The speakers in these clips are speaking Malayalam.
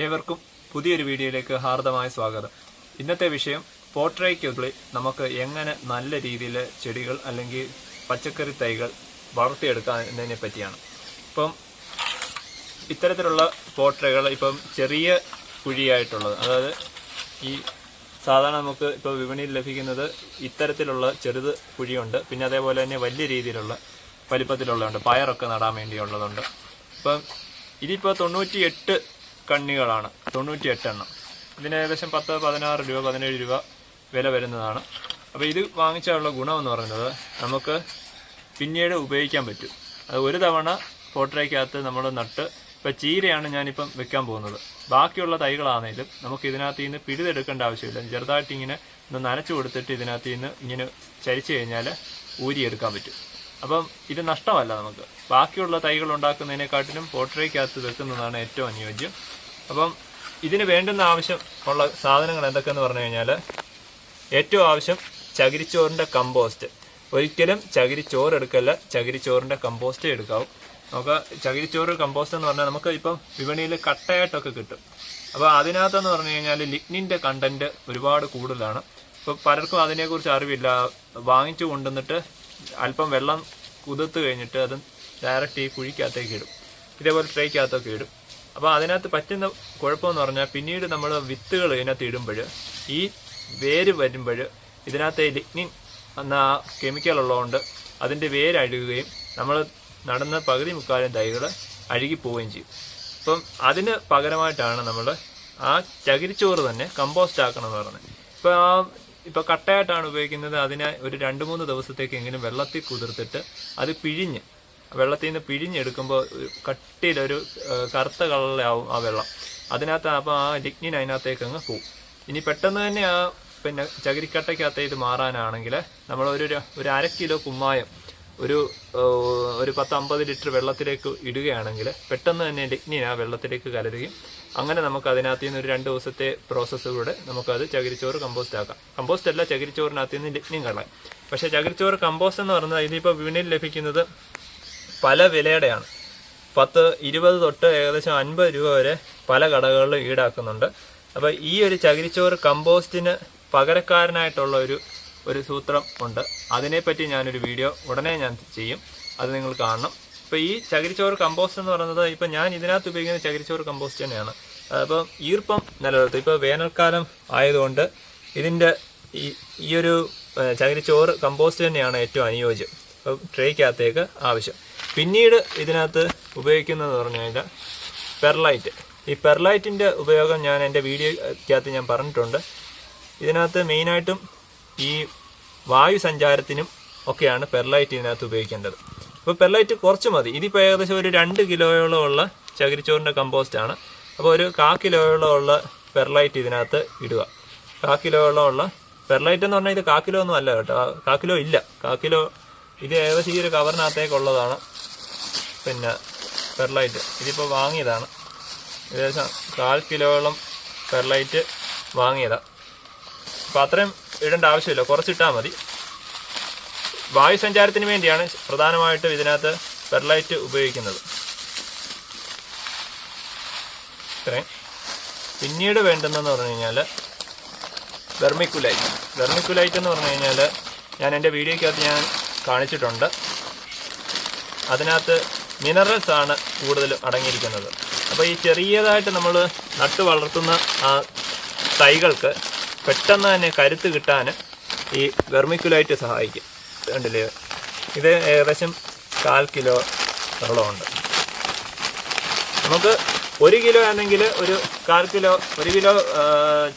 ഏവർക്കും പുതിയൊരു വീഡിയോയിലേക്ക് ഹാർദമായ സ്വാഗതം. ഇന്നത്തെ വിഷയം പോട്രയ്ക്കുള്ളിൽ നമുക്ക് എങ്ങനെ നല്ല രീതിയിൽ ചെടികൾ അല്ലെങ്കിൽ പച്ചക്കറി തൈകൾ വളർത്തിയെടുക്കാം എന്നതിനെ പറ്റിയാണ്. ഇപ്പം ഇത്തരത്തിലുള്ള പോട്രകൾ ഇപ്പം ചെറിയ കുഴിയായിട്ടുള്ളത്, അതായത് ഈ സാധാരണ നമുക്ക് ഇപ്പോൾ വിപണിയിൽ ലഭിക്കുന്നത് ഇത്തരത്തിലുള്ള ചെറുത് കുഴിയുണ്ട്, പിന്നെ അതേപോലെ തന്നെ വലിയ രീതിയിലുള്ള വലിപ്പത്തിലുള്ളതുണ്ട്, പയറൊക്കെ നടാൻ വേണ്ടിയുള്ളതുണ്ട്. ഇപ്പം ഇതിപ്പോൾ 98 കണ്ണികളാണ്, 98 എണ്ണം. ഇതിന് ഏകദേശം 10, 16 രൂപ 17 രൂപ വില വരുന്നതാണ്. അപ്പോൾ ഇത് വാങ്ങിച്ചാലുള്ള ഗുണമെന്ന് പറയുന്നത് നമുക്ക് പിന്നീട് ഉപയോഗിക്കാൻ പറ്റും. അത് ഒരു തവണ പോട്രയ്ക്കകത്ത് നമ്മൾ നട്ട്, ഇപ്പോൾ ചീരയാണ് ഞാനിപ്പം വെക്കാൻ പോകുന്നത്, ബാക്കിയുള്ള തൈകളാണെങ്കിലും നമുക്ക് ഇതിനകത്ത് നിന്ന് പിഴുതെടുക്കേണ്ട ആവശ്യമില്ല. ചെറുതായിട്ട് ഇങ്ങനെ ഒന്ന് നനച്ചു കൊടുത്തിട്ട് ഇതിനകത്ത് നിന്ന് ഇങ്ങനെ ചരിച്ചു കഴിഞ്ഞാൽ ഊരിയെടുക്കാൻ പറ്റും. അപ്പം ഇത് നഷ്ടമല്ല. നമുക്ക് ബാക്കിയുള്ള തൈകൾ ഉണ്ടാക്കുന്നതിനെക്കാട്ടിലും പോട്രയ്ക്കകത്ത് വെക്കുന്നതാണ് ഏറ്റവും അനുയോജ്യം. അപ്പം ഇതിന് വേണ്ടുന്ന ആവശ്യം ഉള്ള സാധനങ്ങൾ എന്തൊക്കെയെന്ന് പറഞ്ഞു കഴിഞ്ഞാൽ, ഏറ്റവും ആവശ്യം ചകിരിച്ചോറിൻ്റെ കമ്പോസ്റ്റ്. ഒരിക്കലും ചകിരിച്ചോറ് എടുക്കല്ല, ചകിരിച്ചോറിൻ്റെ കമ്പോസ്റ്റേ എടുക്കാവും. നമുക്ക് ചകിരിച്ചോറ് കമ്പോസ്റ്റ് എന്ന് പറഞ്ഞാൽ നമുക്ക് ഇപ്പം വിപണിയിൽ കട്ടയായിട്ടൊക്കെ കിട്ടും. അപ്പോൾ അതിനകത്തെന്ന് പറഞ്ഞു കഴിഞ്ഞാൽ ലിഗ്നിൻ്റെ കണ്ടൻറ്റ് ഒരുപാട് കൂടുതലാണ്. ഇപ്പോൾ പലർക്കും അതിനെക്കുറിച്ച് അറിവില്ല. വാങ്ങിച്ചു കൊണ്ടുവന്നിട്ട് അല്പം വെള്ളം കുതിർത്ത് കഴിഞ്ഞിട്ട് അത് ഡയറക്റ്റ് ഈ കുഴിക്കകത്തേക്ക് ഇടും, ഇതേപോലെ ട്രേക്കകത്തൊക്കെ ഇടും. അപ്പോൾ അതിനകത്ത് പറ്റുന്ന കുഴപ്പമെന്ന് പറഞ്ഞാൽ, പിന്നീട് നമ്മൾ വിത്തുകൾ ഇതിനകത്ത് ഇടുമ്പോൾ ഈ വേര് വരുമ്പോൾ ഇതിനകത്ത് ലിഗ്നിൻ എന്ന കെമിക്കൽ ഉള്ളതുകൊണ്ട് അതിൻ്റെ വേര് അഴുകുകയും നമ്മൾ നടന്ന പകുതി മുക്കാലും തൈകൾ അഴുകിപ്പോവുകയും ചെയ്യും. അപ്പം അതിന് പകരമായിട്ടാണ് നമ്മൾ ആ ചകിരിച്ചോറ് തന്നെ കമ്പോസ്റ്റ് ആക്കണം എന്ന് പറയുന്നത്. ഇപ്പോൾ കട്ടയായിട്ടാണ് ഉപയോഗിക്കുന്നത്. അതിനെ ഒരു 2-3 ദിവസത്തേക്ക് എങ്കിലും വെള്ളത്തിൽ കുതിർത്തിട്ട് അത് പിഴിഞ്ഞ്, വെള്ളത്തിൽ നിന്ന് പിഴിഞ്ഞെടുക്കുമ്പോൾ കട്ടിയിലൊരു കറുത്ത കളറിലാവും ആ വെള്ളം. അതിനകത്ത് അപ്പോൾ ആ ലിഗ്നിൻ അതിനകത്തേക്ക് അങ്ങ് പോവും. ഇനി പെട്ടെന്ന് തന്നെ ആ ചകിരിക്കട്ടയ്ക്കകത്ത് ഇത് മാറാനാണെങ്കിൽ നമ്മൾ ഒരു 1/2 കിലോ കുമ്മായം ഒരു 10-50 ലിറ്റർ വെള്ളത്തിലേക്ക് ഇടുകയാണെങ്കിൽ പെട്ടെന്ന് തന്നെ ലിഗ്നിൻ ആ വെള്ളത്തിലേക്ക് കലരുകയും അങ്ങനെ നമുക്ക് അതിനകത്ത് നിന്ന് ഒരു 2 ദിവസത്തെ പ്രോസസ്സിലൂടെ നമുക്കത് ചകിരിച്ചോറ് കമ്പോസ്റ്റ് ആക്കാം. കമ്പോസ്റ്റ് അല്ല, ചകിരിച്ചോറിനകത്ത് നിന്ന് ലിഗ്നിൻ കളയാം. പക്ഷേ ചകിരിച്ചോറ് കമ്പോസ്റ്റ് എന്ന് പറയുന്നത് ഇതിപ്പോൾ വിപണിയിൽ ലഭിക്കുന്നത് പല വിലയുടെയാണ്. 10, 20 തൊട്ട് ഏകദേശം 50 രൂപ വരെ പല കടകളിലും ഈടാക്കുന്നുണ്ട്. അപ്പോൾ ഈ ഒരു ചകിരിച്ചോറ് കമ്പോസ്റ്റിന് പകരക്കാരനായിട്ടുള്ള ഒരു സൂത്രം ഉണ്ട്. അതിനെപ്പറ്റി ഞാനൊരു വീഡിയോ ഉടനെ ഞാൻ ചെയ്യും, അത് നിങ്ങൾ കാണണം. ഇപ്പോൾ ഈ ചകിരിച്ചോറ് കമ്പോസ്റ്റ് എന്ന് പറയുന്നത് ഇപ്പം ഞാൻ ഇതിനകത്ത് ഉപയോഗിക്കുന്ന ചകിരിച്ചോറ് കമ്പോസ്റ്റ് തന്നെയാണ്. അപ്പോൾ ഈർപ്പം നിലനിർത്തും. ഇപ്പോൾ വേനൽക്കാലം ആയതുകൊണ്ട് ഇതിൻ്റെ ഈ ഒരു ചകിരിച്ചോറ് കമ്പോസ്റ്റ് തന്നെയാണ് ഏറ്റവും അനുയോജ്യം. അപ്പോൾ ട്രേക്കകത്തേക്ക് ആവശ്യം. പിന്നീട് ഇതിനകത്ത് ഉപയോഗിക്കുന്നതെന്ന് പറഞ്ഞു കഴിഞ്ഞാൽ പെർലൈറ്റ്. ഈ പെർലൈറ്റിൻ്റെ ഉപയോഗം ഞാൻ എൻ്റെ വീഡിയോക്കകത്ത് ഞാൻ പറഞ്ഞിട്ടുണ്ട്. ഇതിനകത്ത് മെയിനായിട്ടും ഈ വായു സഞ്ചാരത്തിനും ഒക്കെയാണ് പെർലൈറ്റ് ഇതിനകത്ത് ഉപയോഗിക്കേണ്ടത്. അപ്പോൾ പെർലൈറ്റ് കുറച്ച് മതി. ഇതിപ്പോൾ ഏകദേശം ഒരു 2 കിലോയോളം ഉള്ള ചകിരിച്ചോറിൻ്റെ കമ്പോസ്റ്റാണ്. അപ്പോൾ ഒരു 1/4 കിലോയോളം ഉള്ള പെർലൈറ്റ് ഇതിനകത്ത് ഇടുക. 1/4 കിലോയോളം ഉള്ള പെർലൈറ്റ് എന്ന് പറഞ്ഞാൽ ഇത് 1/4 കിലോ ഒന്നും അല്ല കേട്ടോ, 1/4 കിലോ ഇല്ല, 1/4 കിലോ ഇത് ഏകദേശം ഈ ഒരു കവറിനകത്തേക്കുള്ളതാണ്. പിന്നെ പെർലൈറ്റ് ഇതിപ്പോൾ വാങ്ങിയതാണ്, ഏകദേശം 1/4 കിലോയോളം പെർലൈറ്റ് വാങ്ങിയതാണ്. അപ്പോൾ അത്രയും ഇടേണ്ട ആവശ്യമില്ല, കുറച്ചിട്ടാൽ മതി. വായു സഞ്ചാരത്തിന് വേണ്ടിയാണ് പ്രധാനമായിട്ടും ഇതിനകത്ത് പെർലൈറ്റ് ഉപയോഗിക്കുന്നത്. ഇത്രയും. പിന്നീട് വേണ്ടുന്നതെന്ന് പറഞ്ഞു കഴിഞ്ഞാൽ വെർമിക്കുലൈറ്റ്. വെർമിക്കുലൈറ്റ് എന്ന് പറഞ്ഞു കഴിഞ്ഞാൽ ഞാൻ എൻ്റെ വീഡിയോക്കകത്ത് ഞാൻ കാണിച്ചിട്ടുണ്ട്. അതിനകത്ത് മിനറൽസ് ആണ് കൂടുതൽ അടങ്ങിയിരിക്കുന്നത്. അപ്പോൾ ഈ ചെറിയതായിട്ട് നമ്മൾ നട്ട് വളർത്തുന്ന ആ തൈകൾക്ക് പെട്ടെന്ന് തന്നെ കരുത്ത് കിട്ടാൻ ഈ വെർമിക്കുലൈറ്റ് സഹായിക്കും. കണ്ടില്ലേ, ഇത് ഏകദേശം 1/4 കിലോ വെള്ളമുണ്ട്. നമുക്ക് 1 കിലോ ആണെങ്കിൽ ഒരു 1/4 കിലോ, 1 കിലോ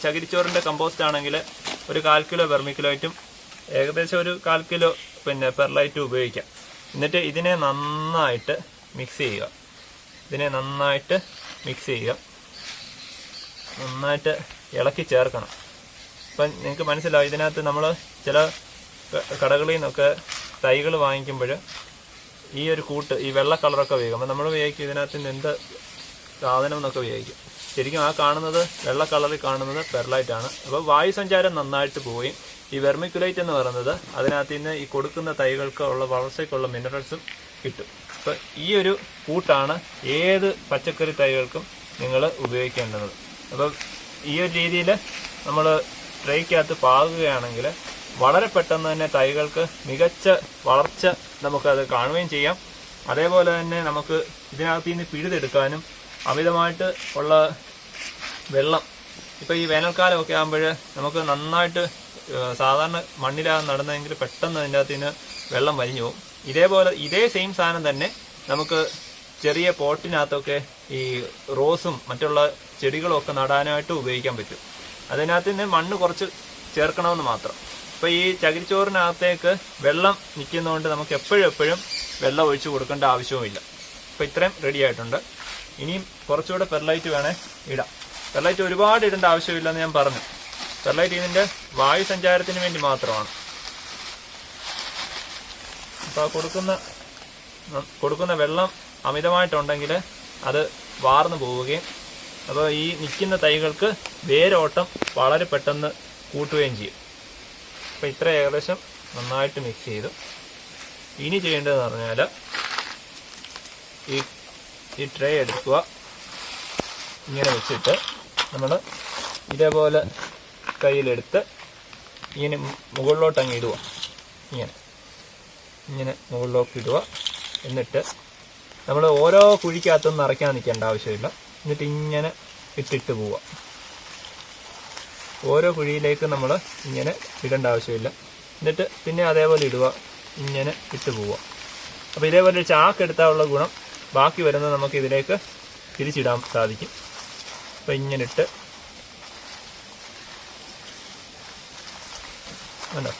ചകിരിച്ചോറിൻ്റെ കമ്പോസ്റ്റ് ആണെങ്കിൽ ഒരു 1/4 കിലോ വെർമിക്കുലൈറ്റും ഏകദേശം ഒരു 1/4 കിലോ പിന്നെ പെർലൈറ്റും ഉപയോഗിക്കാം. എന്നിട്ട് ഇതിനെ നന്നായിട്ട് മിക്സ് ചെയ്യുക. നന്നായിട്ട് ഇളക്കി ചേർക്കണം. ഇപ്പം നിങ്ങൾക്ക് മനസ്സിലാവും, ഇതിനകത്ത് നമ്മൾ ചില കടകളിൽ നിന്നൊക്കെ തൈകൾ വാങ്ങിക്കുമ്പോൾ ഈ ഒരു കൂട്ട്, ഈ വെള്ള കളറൊക്കെ ഉപയോഗിക്കും. അപ്പോൾ നമ്മൾ ഉപയോഗിക്കും ഇതിനകത്ത് നിന്ന് എന്ത് സാധനം എന്നൊക്കെ ഉപയോഗിക്കും. ശരിക്കും ആ കാണുന്നത് വെള്ള കളറിൽ കാണുന്നത് പെർലൈറ്റാണ്. അപ്പോൾ വായു സഞ്ചാരം നന്നായിട്ട് പോവുകയും ഈ വെർമിക്കുലൈറ്റ് എന്ന് പറയുന്നത് അതിനകത്ത് നിന്ന് ഈ കൊടുക്കുന്ന തൈകൾക്ക് ഉള്ള വളർച്ചയ്ക്കുള്ള മിനറൽസും കിട്ടും. അപ്പോൾ ഈ ഒരു കൂട്ടാണ് ഏത് പച്ചക്കറി തൈകൾക്കും നിങ്ങൾ ഉപയോഗിക്കേണ്ടത്. അപ്പം ഈ ഒരു രീതിയിൽ നമ്മൾ ട്രേക്കകത്ത് പാകുകയാണെങ്കിൽ വളരെ പെട്ടെന്ന് തന്നെ തൈകൾക്ക് മികച്ച വളർച്ച നമുക്കത് കാണുകയും ചെയ്യാം. അതേപോലെ തന്നെ നമുക്ക് ഇതിനകത്ത് നിന്ന് പിഴുതെടുക്കാനും അമിതമായിട്ട് ഉള്ള വെള്ളം, ഇപ്പോൾ ഈ വേനൽക്കാലമൊക്കെ ആകുമ്പോൾ നമുക്ക് നന്നായിട്ട് സാധാരണ മണ്ണിലാണ് നടന്നതെങ്കിൽ പെട്ടെന്ന് അതിൻ്റെ അകത്ത് നിന്ന് വെള്ളം വലിഞ്ഞു പോകും. ഇതേ സെയിം സാധനം തന്നെ നമുക്ക് ചെറിയ പോട്ടിനകത്തൊക്കെ ഈ റോസും മറ്റുള്ള ചെടികളും ഒക്കെ നടാനായിട്ട് ഉപയോഗിക്കാൻ പറ്റും. അതിനകത്ത് നിന്ന് മണ്ണ് കുറച്ച് ചേർക്കണമെന്ന് മാത്രം. ഇപ്പോൾ ഈ ചകിരിച്ചോറിനകത്തേക്ക് വെള്ളം നിൽക്കുന്നതുകൊണ്ട് നമുക്ക് എപ്പോഴും വെള്ളം ഒഴിച്ചു കൊടുക്കേണ്ട ആവശ്യവുമില്ല. അപ്പോൾ ഇത്രയും റെഡി ആയിട്ടുണ്ട്. ഇനിയും കുറച്ചുകൂടെ പെർലൈറ്റ് വേണേൽ ഇടാം. പെർലൈറ്റ് ഒരുപാട് ഇടേണ്ട ആവശ്യമില്ലെന്ന് ഞാൻ പറഞ്ഞു. പെർലൈറ്റ് ഇതിൻ്റെ വായു സഞ്ചാരത്തിന് വേണ്ടി മാത്രമാണ്. അപ്പോൾ കൊടുക്കുന്ന വെള്ളം അമിതമായിട്ടുണ്ടെങ്കിൽ അത് വാർന്നു പോവുകയും അപ്പോൾ ഈ നിൽക്കുന്ന തൈകൾക്ക് വേരോട്ടം വളരെ പെട്ടെന്ന് കൂട്ടുകയും ചെയ്യും. അപ്പോൾ ഇത്ര ഏകദേശം നന്നായിട്ട് മിക്സ് ചെയ്തു. ഇനി ചെയ്യേണ്ടതെന്ന് പറഞ്ഞാൽ ഈ ട്രേ എടുക്കുക, ഇങ്ങനെ വെച്ചിട്ട് നമ്മൾ ഇതേപോലെ കയ്യിലെടുത്ത് ഇങ്ങനെ മുകളിലോട്ട് അങ്ങ് ഇടുക. ഇങ്ങനെ മുകളിലോട്ട് ഇടുക. എന്നിട്ട് നമ്മൾ ഓരോ കുഴിക്കകത്തൊന്നും നിറയ്ക്കാൻ നിൽക്കേണ്ട ആവശ്യമില്ല. എന്നിട്ട് ഇങ്ങനെ ഇട്ടിട്ട് പോവുക. ഓരോ കുഴിയിലേക്ക് നമ്മൾ ഇങ്ങനെ ഇടേണ്ട ആവശ്യമില്ല. എന്നിട്ട് പിന്നെ അതേപോലെ ഇടുക, ഇങ്ങനെ ഇട്ട് പോവുക. അപ്പോൾ ഇതേപോലെ ഒരു ചാക്ക് എടുത്താലുള്ള ഗുണം ബാക്കി വരുന്നത് നമുക്ക് ഇതിലേക്ക് തിരിച്ചിടാൻ സാധിക്കും. അപ്പോൾ ഇങ്ങനെ ഇട്ട് കണ്ടോ,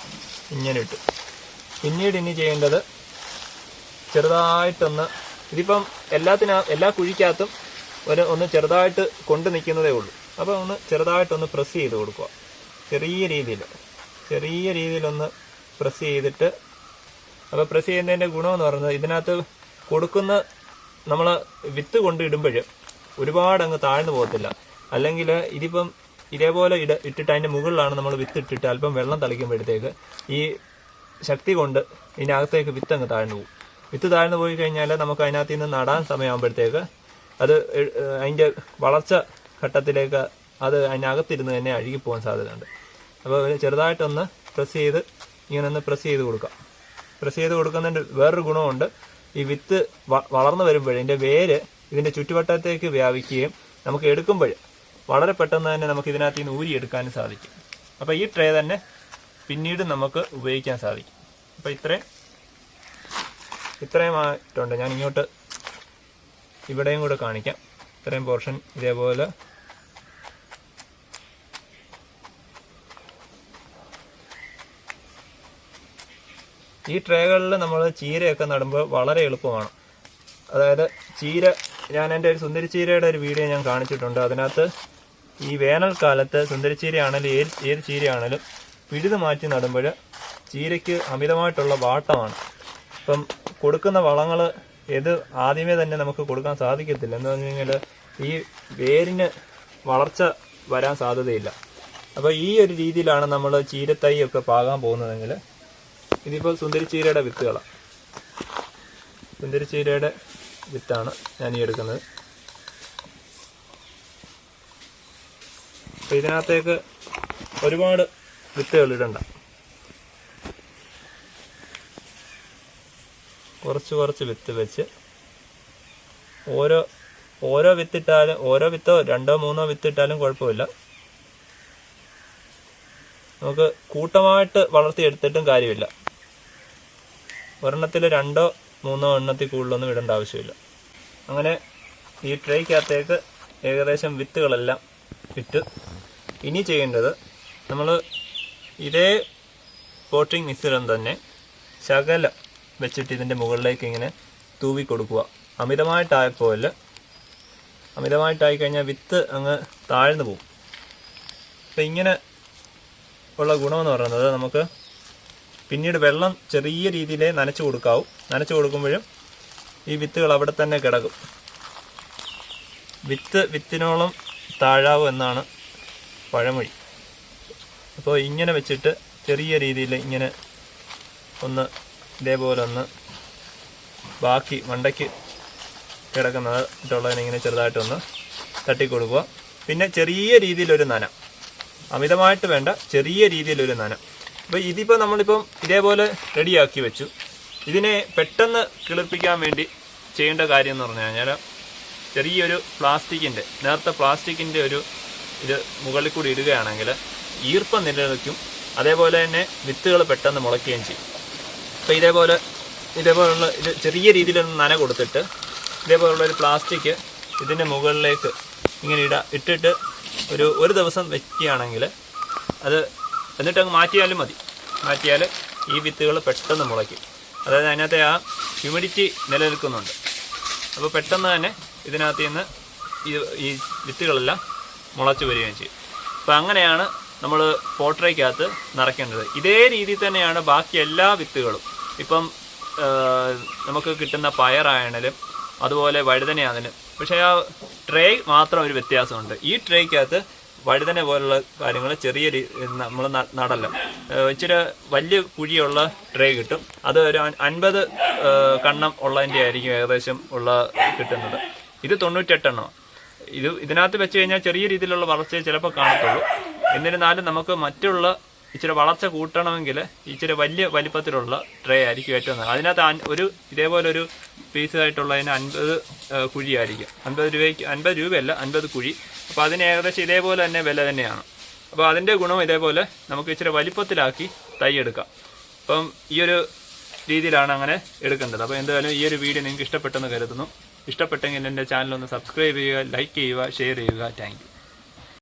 ഇങ്ങനെ ഇട്ടു. പിന്നീട് ഇനി ചെയ്യേണ്ടത് ചെറുതായിട്ടൊന്ന്, ഇതിപ്പം എല്ലാ കുഴിക്കകത്തും ഒന്ന് ചെറുതായിട്ട് കൊണ്ട് നിൽക്കുന്നതേ ഉള്ളൂ. അപ്പോൾ ഒന്ന് ചെറുതായിട്ടൊന്ന് പ്രസ് ചെയ്ത് കൊടുക്കുക. ചെറിയ രീതിയിലൊന്ന് പ്രസ് ചെയ്തിട്ട്, അപ്പോൾ പ്രസ് ചെയ്യുന്നതിൻ്റെ ഗുണമെന്ന് പറയുന്നത് ഇതിനകത്ത് കൊടുക്കുന്ന നമ്മൾ വിത്ത് കൊണ്ട് ഇടുമ്പോൾ ഒരുപാട് അങ്ങ് താഴ്ന്നു പോകത്തില്ല. അല്ലെങ്കിൽ ഇതിപ്പം ഇതേപോലെ ഇട്ടിട്ട് അതിൻ്റെ മുകളിലാണ് നമ്മൾ വിത്ത് ഇട്ടിട്ട് അല്പം വെള്ളം തളിക്കുമ്പോഴത്തേക്ക് ഈ ശക്തി കൊണ്ട് ഇതിനകത്തേക്ക് വിത്ത് അങ്ങ് താഴ്ന്നു പോകും. വിത്ത് താഴ്ന്നു പോയി കഴിഞ്ഞാൽ നമുക്ക് അതിനകത്ത് നിന്ന് നടാൻ സമയമാകുമ്പോഴത്തേക്ക് അത് അതിൻ്റെ വളർച്ച ഘട്ടത്തിലേക്ക് അത് അതിനകത്തിരുന്ന് തന്നെ അഴുകിപ്പോകാൻ സാധ്യതയുണ്ട്. അപ്പോൾ ചെറുതായിട്ടൊന്ന് ഇങ്ങനെ ഒന്ന് പ്രസ് ചെയ്ത് കൊടുക്കാം. പ്രസ് ചെയ്ത് കൊടുക്കുന്നതിൻ്റെ വേറൊരു ഗുണമുണ്ട്. ഈ വിത്ത് വളർന്നു വരുമ്പോൾ ഇതിൻ്റെ വേര് ഇതിൻ്റെ ചുറ്റുവട്ടത്തേക്ക് വ്യാപിക്കുകയും നമുക്ക് എടുക്കുമ്പോൾ വളരെ പെട്ടെന്ന് തന്നെ നമുക്ക് ഇതിനകത്ത് നിന്ന് ഊരിയെടുക്കാനും സാധിക്കും. അപ്പോൾ ഈ ട്രേ തന്നെ പിന്നീട് നമുക്ക് ഉപയോഗിക്കാൻ സാധിക്കും. അപ്പോൾ ഇത്രയുമായിട്ടുണ്ട്. ഞാൻ ഇങ്ങോട്ട് ഇവിടെയും കൂടെ കാണിക്കാം. ഇത്രയും പോർഷൻ ഇതേപോലെ ഈ ട്രേകളിൽ നമ്മൾ ചീരയൊക്കെ നടുമ്പോൾ വളരെ എളുപ്പമാണ്. അതായത് ഞാൻ എൻ്റെ ഒരു സുന്ദരിച്ചീരയുടെ ഒരു വീഡിയോ ഞാൻ കാണിച്ചിട്ടുണ്ട്. അതിനകത്ത് ഈ വേനൽക്കാലത്ത് സുന്ദരിച്ചീരയാണെങ്കിലും ഏത് ചീരയാണെങ്കിലും പിഴുത് മാറ്റി നടുമ്പോൾ ചീരയ്ക്ക് അമിതമായിട്ടുള്ള വാട്ടമാണ്. ഇപ്പം കൊടുക്കുന്ന വളങ്ങൾ ആദ്യമേ തന്നെ നമുക്ക് കൊടുക്കാൻ സാധിക്കത്തില്ല. എന്ന് പറഞ്ഞു കഴിഞ്ഞാൽ ഈ വേരിന് വളർച്ച വരാൻ സാധ്യതയില്ല. അപ്പോൾ ഈ ഒരു രീതിയിലാണ് നമ്മൾ ചീരത്തൈ ഒക്കെ പാകാൻ പോകുന്നതെങ്കിൽ, ഇതിപ്പോൾ സുന്ദരിച്ചീരയുടെ വിത്തുകളാണ്. സുന്ദരിച്ചീരയുടെ വിത്താണ് ഞാൻ ഈ എടുക്കുന്നത്. അപ്പോൾ ഇതിനകത്തേക്ക് ഒരുപാട് വിത്തുകൾ ഇടണ്ട. കുറച്ച് വിത്ത് വെച്ച് ഓരോ വിത്തിട്ടാലും, ഓരോ വിത്തോ 2-3 വിത്തിട്ടാലും കുഴപ്പമില്ല. നമുക്ക് കൂട്ടമായിട്ട് വളർത്തിയെടുത്തിട്ടും കാര്യമില്ല. ഒരെണ്ണത്തിൽ 2-3 എണ്ണത്തിൽ കൂടുതലൊന്നും ഇടേണ്ട ആവശ്യമില്ല. അങ്ങനെ ഈ ട്രേക്കകത്തേക്ക് ഏകദേശം വിത്തുകളെല്ലാം ഇട്ട് ഇനി ചെയ്യേണ്ടത് നമ്മൾ ഇതേ പോട്ടിംഗ് മിശ്രിതം തന്നെ ശകലം വെച്ചിട്ട് ഇതിൻ്റെ മുകളിലേക്ക് ഇങ്ങനെ തൂവി കൊടുക്കുക. അമിതമായിട്ടായി കഴിഞ്ഞാൽ വിത്ത് അങ്ങ് താഴ്ന്നു പോകും. അപ്പം ഇങ്ങനെ ഉള്ള ഗുണമെന്ന് പറയുന്നത് നമുക്ക് പിന്നീട് വെള്ളം ചെറിയ രീതിയിലേ നനച്ചു കൊടുക്കാവൂ. നനച്ചു കൊടുക്കുമ്പോഴും ഈ വിത്തുകൾ അവിടെ തന്നെ കിടക്കും. വിത്തിനോളം താഴാവൂ എന്നാണ് പഴമൊഴി. അപ്പോൾ ഇങ്ങനെ വെച്ചിട്ട് ചെറിയ രീതിയിൽ ഇങ്ങനെ ഇതേപോലെ ബാക്കി മണ്ടയ്ക്ക് കിടക്കുന്നതായിട്ടുള്ളതിനെ ഇങ്ങനെ ചെറുതായിട്ടൊന്ന് തട്ടിക്കൊടുക്കുക. പിന്നെ ചെറിയ രീതിയിലൊരു നന, അമിതമായിട്ട് വേണ്ട, ചെറിയ രീതിയിലൊരു നന. അപ്പോൾ ഇതിപ്പോൾ നമ്മളിപ്പം ഇതേപോലെ റെഡിയാക്കി വെച്ചു. ഇതിനെ പെട്ടെന്ന് കിളിർപ്പിക്കാൻ വേണ്ടി ചെയ്യേണ്ട കാര്യം എന്ന് പറഞ്ഞു കഴിഞ്ഞാൽ ചെറിയൊരു പ്ലാസ്റ്റിക്കിൻ്റെ, നേരത്തെ പ്ലാസ്റ്റിക്കിൻ്റെ ഒരു ഇത് മുകളിൽ കൂടി ഇടുകയാണെങ്കിൽ ഈർപ്പം നിലനിൽക്കും. അതേപോലെ തന്നെ വിത്തുകൾ പെട്ടെന്ന് മുളയ്ക്കുകയും ചെയ്യും. അപ്പോൾ ഇതേപോലുള്ള ഇത് ചെറിയ രീതിയിലൊന്ന് നന കൊടുത്തിട്ട് ഇതേപോലുള്ളൊരു പ്ലാസ്റ്റിക് ഇതിൻ്റെ മുകളിലേക്ക് ഇങ്ങനെ ഇട്ടിട്ട് ഒരു ദിവസം വയ്ക്കുകയാണെങ്കിൽ അത് എന്നിട്ട് അങ്ങ് മാറ്റിയാലും മതി. മാറ്റിയാൽ ഈ വിത്തുകൾ പെട്ടെന്ന് മുളയ്ക്കും. അതായത് അതിനകത്തെ ആ ഹ്യൂമിഡിറ്റി നിലനിൽക്കുന്നുണ്ട്. അപ്പോൾ പെട്ടെന്ന് തന്നെ ഇതിനകത്ത് നിന്ന് ഈ വിത്തുകളെല്ലാം മുളച്ച് വരികയും ചെയ്യും. അപ്പോൾ അങ്ങനെയാണ് നമ്മൾ പോട്രയ്ക്കകത്ത് നിറയ്ക്കേണ്ടത്. ഇതേ രീതിയിൽ തന്നെയാണ് ബാക്കി എല്ലാ വിത്തുകളും. ഇപ്പം നമുക്ക് കിട്ടുന്ന പയറായാലും അതുപോലെ വഴുതനയാണെങ്കിലും. പക്ഷേ ആ ട്രേ മാത്രം ഒരു വ്യത്യാസമുണ്ട്. ഈ ട്രേക്കകത്ത് വഴുതന പോലുള്ള കാര്യങ്ങൾ ചെറിയ നമ്മൾ നടല്ല. ഇച്ചിരി വലിയ കുഴിയുള്ള ട്രേ കിട്ടും. അത് ഒരു 50 കണ്ണം ഉള്ളതിൻ്റെ ആയിരിക്കും ഏകദേശം കിട്ടുന്നത്. ഇത് 98 എണ്ണം. ഇതിനകത്ത് വെച്ച് കഴിഞ്ഞാൽ ചെറിയ രീതിയിലുള്ള വളർച്ചയെ ചിലപ്പോൾ കാണത്തുള്ളൂ. എന്നിരുന്നാലും നമുക്ക് മറ്റുള്ള ഇച്ചിരി വളർച്ച കൂട്ടണമെങ്കിൽ ഇച്ചിരി വലിയ വലിപ്പത്തിലുള്ള ട്രേ ആയിരിക്കും ഏറ്റവും നല്ലത്. അതിനകത്ത് ഇതേപോലൊരു പീസായിട്ടുള്ളതിന് 50 കുഴിയായിരിക്കും. 50 രൂപയല്ല, 50 കുഴി. അപ്പോൾ അതിന് ഏകദേശം ഇതേപോലെ തന്നെ വില തന്നെയാണ്. അപ്പോൾ അതിൻ്റെ ഗുണം ഇതേപോലെ നമുക്ക് ഇച്ചിരി വലിപ്പത്തിലാക്കി തൈ എടുക്കാം. അപ്പം ഈ ഒരു രീതിയിലാണ് അങ്ങനെ എടുക്കേണ്ടത്. അപ്പോൾ എന്തായാലും ഈ ഒരു വീഡിയോ നിങ്ങൾക്ക് ഇഷ്ടപ്പെട്ടെന്ന് കരുതുന്നു. ഇഷ്ടപ്പെട്ടെങ്കിൽ എൻ്റെ ചാനൽ ഒന്ന് സബ്സ്ക്രൈബ് ചെയ്യുക, ലൈക്ക് ചെയ്യുക, ഷെയർ ചെയ്യുക. Thank you.